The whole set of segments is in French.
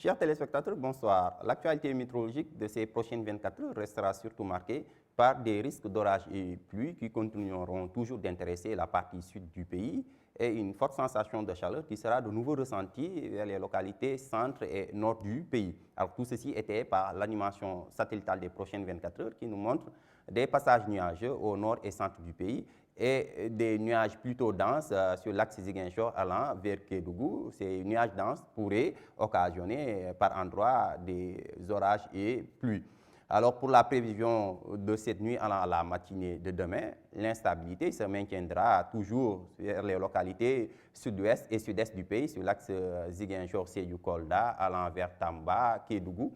Chers téléspectateurs, bonsoir. L'actualité météorologique de ces prochaines 24 heures restera surtout marquée par des risques d'orage et pluie qui continueront toujours d'intéresser la partie sud du pays et une forte sensation de chaleur qui sera de nouveau ressentie vers les localités centre et nord du pays. Alors tout ceci était par l'animation satellitale des prochaines 24 heures qui nous montre des passages nuageux au nord et centre du pays et des nuages plutôt denses sur l'axe Ziguinchor allant vers Kédougou. Ces nuages denses pourraient occasionner par endroits des orages et pluies. Alors pour la prévision de cette nuit allant à la matinée de demain, l'instabilité se maintiendra toujours vers les localités sud-ouest et sud-est du pays sur l'axe Ziguinchor-Sédhiou-Kolda allant vers Tamba, Kédougou.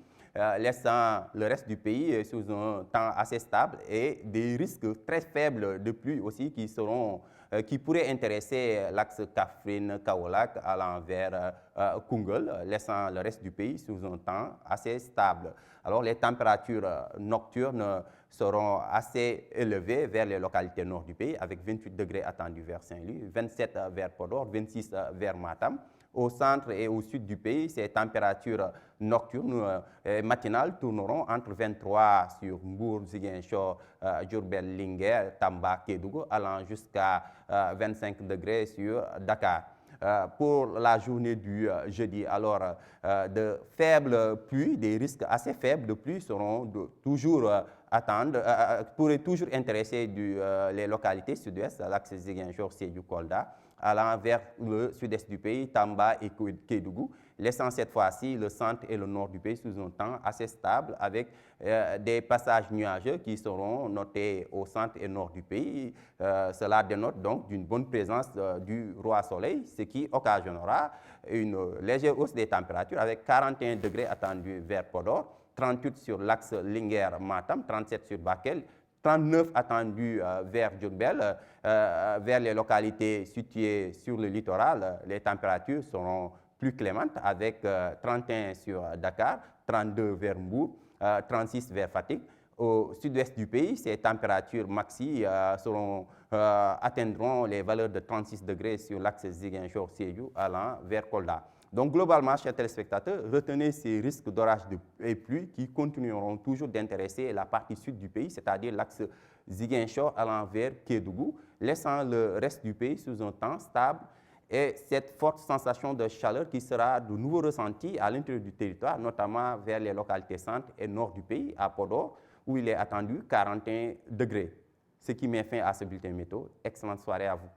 Laissant le reste du pays sous un temps assez stable et des risques très faibles de pluie aussi qui pourraient intéresser l'axe Kaffrine-Kaolack allant vers Koungheul, laissant le reste du pays sous un temps assez stable. Alors les températures nocturnes seront assez élevées vers les localités nord du pays avec 28 degrés attendus vers Saint-Louis, 27 vers Podor, 26 vers Matam. Au centre et au sud du pays, ces températures nocturnes et matinales tourneront entre 23 sur Mbour, Ziguinchor, Diourbel, Linguère, Tamba, Kédougou, allant jusqu'à 25 degrés sur Dakar. Pour la journée du jeudi, alors de faibles pluies, des risques assez faibles de pluie seront toujours pourraient toujours intéresser les localités sud-ouest, l'axe Ziguinchor, Sédhiou, Kolda, allant vers le sud-est du pays, Tamba et Kédougou, laissant cette fois-ci le centre et le nord du pays sous un temps assez stable avec des passages nuageux qui seront notés au centre et nord du pays. Cela dénote donc d'une bonne présence du roi soleil, ce qui occasionnera une légère hausse des températures avec 41 degrés attendus vers Podor, 38 sur l'axe Linguère-Matam, 37 sur Bakel, 39 attendus vers Diourbel, vers les localités situées sur le littoral. Les températures seront plus clémentes avec 31 sur Dakar, 32 vers Mbour, 36 vers Fatick. Au sud-ouest du pays, ces températures maxi atteindront les valeurs de 36 degrés sur l'axe Ziguinchor-Sédhiou allant vers Kolda. Donc globalement, chers téléspectateurs, retenez ces risques d'orage et pluie qui continueront toujours d'intéresser la partie sud du pays, c'est-à-dire l'axe Ziguinchor allant vers Kédougou, laissant le reste du pays sous un temps stable et cette forte sensation de chaleur qui sera de nouveau ressentie à l'intérieur du territoire, notamment vers les localités centre et nord du pays, à Podor, où il est attendu 41 degrés. Ce qui met fin à ce bulletin météo. Excellente soirée à vous.